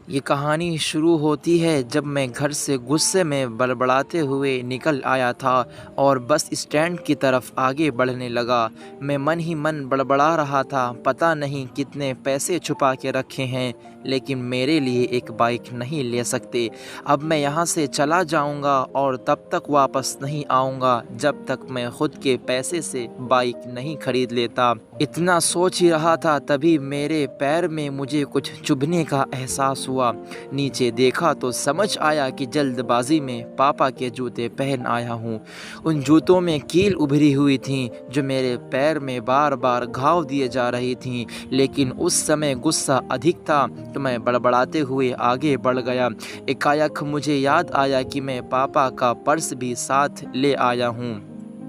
ये कहानी शुरू होती है जब मैं घर से गुस्से में बड़बड़ाते हुए निकल आया था और बस स्टैंड की तरफ आगे बढ़ने लगा। मैं मन ही मन बड़बड़ा रहा था, पता नहीं कितने पैसे छुपा के रखे हैं, लेकिन मेरे लिए एक बाइक नहीं ले सकते। अब मैं यहाँ से चला जाऊँगा और तब तक वापस नहीं आऊँगा जब तक मैं खुद के पैसे से बाइक नहीं खरीद लेता। इतना सोच ही रहा था तभी मेरे पैर में मुझे कुछ चुभने का एहसास हुआ। नीचे देखा तो समझ आया कि जल्दबाजी में पापा के जूते पहन आया हूँ। उन जूतों में कील उभरी हुई थी जो मेरे पैर में बार बार घाव दिए जा रही थी, लेकिन उस समय गुस्सा अधिक था तो मैं बड़बड़ाते हुए आगे बढ़ गया। एकाएक मुझे याद आया कि मैं पापा का पर्स भी साथ ले आया हूँ।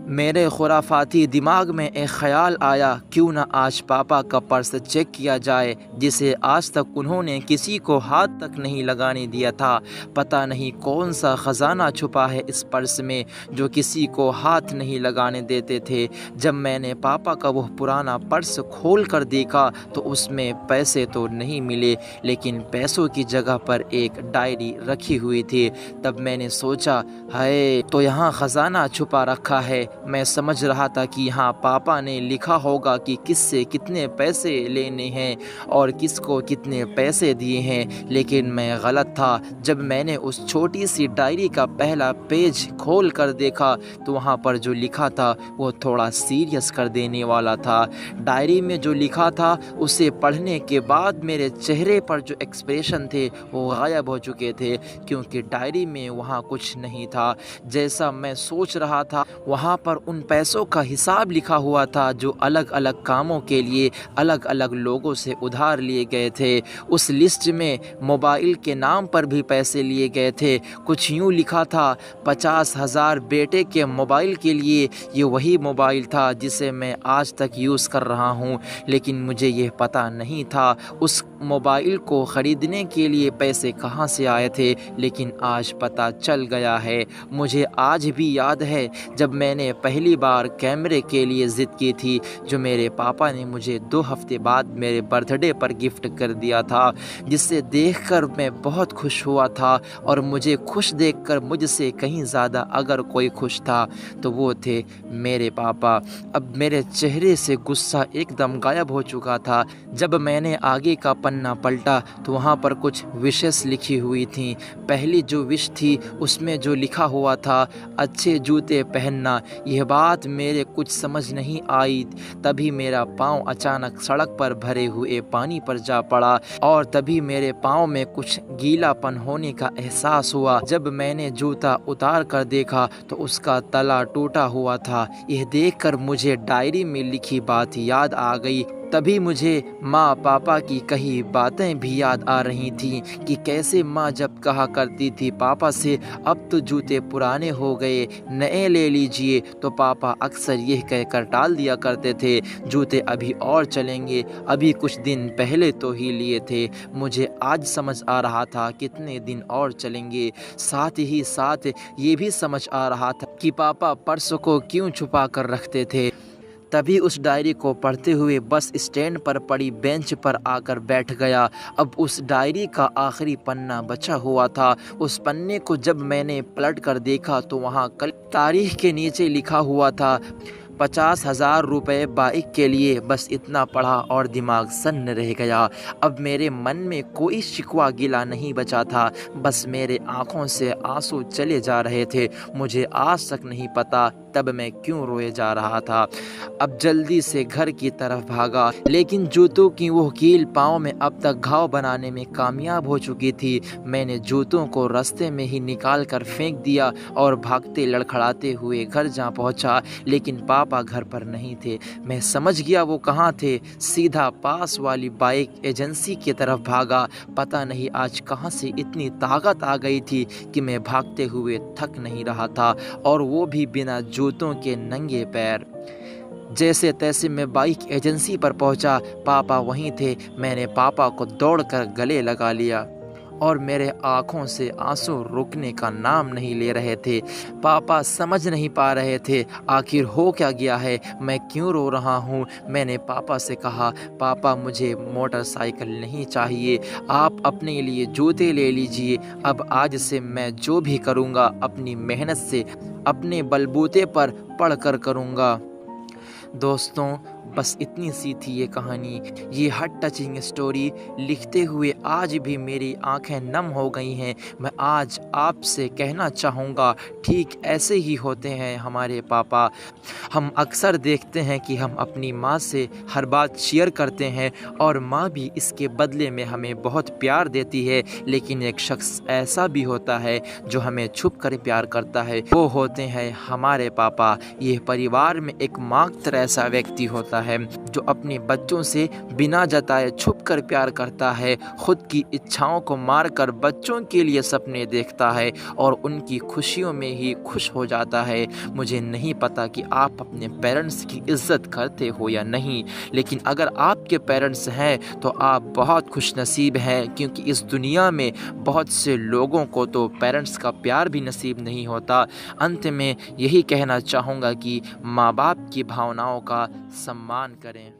मेरे खुराफाती दिमाग में एक ख़याल आया, क्यों ना आज पापा का पर्स चेक किया जाए जिसे आज तक उन्होंने किसी को हाथ तक नहीं लगाने दिया था। पता नहीं कौन सा ख़जाना छुपा है इस पर्स में जो किसी को हाथ नहीं लगाने देते थे। जब मैंने पापा का वह पुराना पर्स खोल कर देखा तो उसमें पैसे तो नहीं मिले, लेकिन पैसों की जगह पर एक डायरी रखी हुई थी। तब मैंने सोचा, हाय, तो यहाँ ख़जाना छुपा रखा है। मैं समझ रहा था कि यहाँ पापा ने लिखा होगा कि किससे कितने पैसे लेने हैं और किसको कितने पैसे दिए हैं, लेकिन मैं गलत था। जब मैंने उस छोटी सी डायरी का पहला पेज खोल कर देखा तो वहाँ पर जो लिखा था वो थोड़ा सीरियस कर देने वाला था। डायरी में जो लिखा था उसे पढ़ने के बाद मेरे चेहरे पर जो एक्सप्रेशन थे वो गायब हो चुके थे, क्योंकि डायरी में वहाँ कुछ नहीं था जैसा मैं सोच रहा था। वहाँ पर उन पैसों का हिसाब लिखा हुआ था जो अलग अलग कामों के लिए अलग अलग लोगों से उधार लिए गए थे। उस लिस्ट में मोबाइल के नाम पर भी पैसे लिए गए थे। कुछ यूँ लिखा था, 50,000 बेटे के मोबाइल के लिए। ये वही मोबाइल था जिसे मैं आज तक यूज़ कर रहा हूँ, लेकिन मुझे ये पता नहीं था उस मोबाइल को ख़रीदने के लिए पैसे कहाँ से आए थे, लेकिन आज पता चल गया है। मुझे आज भी याद है जब मैंने पहली बार कैमरे के लिए ज़िद की थी, जो मेरे पापा ने मुझे 2 हफ़्ते बाद मेरे बर्थडे पर गिफ्ट कर दिया था, जिसे देखकर मैं बहुत खुश हुआ था। और मुझे खुश देखकर मुझसे कहीं ज़्यादा अगर कोई खुश था तो वो थे मेरे पापा। अब मेरे चेहरे से गुस्सा एकदम गायब हो चुका था। जब मैंने आगे का पन्ना पलटा तो वहाँ पर कुछ विशेस लिखी हुई थी। पहली जो विश थी उसमें जो लिखा हुआ था, अच्छे जूते पहनना। यह बात मेरे कुछ समझ नहीं आई। तभी मेरा पाँव अचानक सड़क पर भरे हुए पानी पर जा पड़ा और तभी मेरे पाँव में कुछ गीलापन होने का एहसास हुआ। जब मैंने जूता उतार कर देखा तो उसका तला टूटा हुआ था। यह देखकर मुझे डायरी में लिखी बात याद आ गई। तभी मुझे माँ पापा की कही बातें भी याद आ रही थीं कि कैसे माँ जब कहा करती थी पापा से, अब तो जूते पुराने हो गए, नए ले लीजिए, तो पापा अक्सर यह कहकर टाल दिया करते थे, जूते अभी और चलेंगे, अभी कुछ दिन पहले तो ही लिए थे। मुझे आज समझ आ रहा था कितने दिन और चलेंगे। साथ ही साथ ये भी समझ आ रहा था कि पापा पर्स को क्यों छुपा कर रखते थे। तभी उस डायरी को पढ़ते हुए बस स्टैंड पर पड़ी बेंच पर आकर बैठ गया। अब उस डायरी का आखिरी पन्ना बचा हुआ था। उस पन्ने को जब मैंने पलट कर देखा तो वहाँ कल तारीख के नीचे लिखा हुआ था, 50,000 रुपये बाइक के लिए। बस इतना पढ़ा और दिमाग सन्न रह गया। अब मेरे मन में कोई शिकवा गिला नहीं बचा था, बस मेरे आँखों से आंसू चले जा रहे थे। मुझे आज तक नहीं पता तब मैं क्यों रोए जा रहा था। अब जल्दी से घर की तरफ भागा, लेकिन जूतों की वो कील पाँव में अब तक घाव बनाने में कामयाब हो चुकी थी। मैंने जूतों को रास्ते में ही निकाल कर फेंक दिया और भागते लड़खड़ाते हुए घर जा पहुंचा, लेकिन पापा घर पर नहीं थे। मैं समझ गया वो कहाँ थे। सीधा पास वाली बाइक एजेंसी की तरफ भागा। पता नहीं आज कहाँ से इतनी ताकत आ गई थी कि मैं भागते हुए थक नहीं रहा था, और वो भी बिना जूतों के नंगे पैर। जैसे तैसे मैं बाइक एजेंसी पर पहुंचा। पापा वहीं थे। मैंने पापा को दौड़कर गले लगा लिया और मेरे आँखों से आंसू रुकने का नाम नहीं ले रहे थे। पापा समझ नहीं पा रहे थे आखिर हो क्या गया है, मैं क्यों रो रहा हूँ। मैंने पापा से कहा, पापा मुझे मोटरसाइकिल नहीं चाहिए, आप अपने लिए जूते ले लीजिए। अब आज से मैं जो भी करूँगा अपनी मेहनत से, अपने बलबूते पर पढ़ कर करूँगा। दोस्तों, बस इतनी सी थी ये कहानी। ये हार्ट टचिंग स्टोरी लिखते हुए आज भी मेरी आंखें नम हो गई हैं। मैं आज आपसे कहना चाहूँगा, ठीक ऐसे ही होते हैं हमारे पापा। हम अक्सर देखते हैं कि हम अपनी माँ से हर बात शेयर करते हैं और माँ भी इसके बदले में हमें बहुत प्यार देती है। लेकिन एक शख्स ऐसा भी होता है जो हमें छुप कर प्यार करता है, वो होते हैं हमारे पापा। ये परिवार में एकमात्र ऐसा व्यक्ति होता है जो अपने बच्चों से बिना जताए छुप कर प्यार करता है, खुद की इच्छाओं को मारकर बच्चों के लिए सपने देखता है और उनकी खुशियों में ही खुश हो जाता है। मुझे नहीं पता कि आप अपने पेरेंट्स की इज़्ज़त करते हो या नहीं, लेकिन अगर आपके पेरेंट्स हैं तो आप बहुत खुशनसीब हैं, क्योंकि इस दुनिया में बहुत से लोगों को तो पेरेंट्स का प्यार भी नसीब नहीं होता। अंत में यही कहना चाहूँगा कि माँ बाप की भावनाओं का सम्मान करें।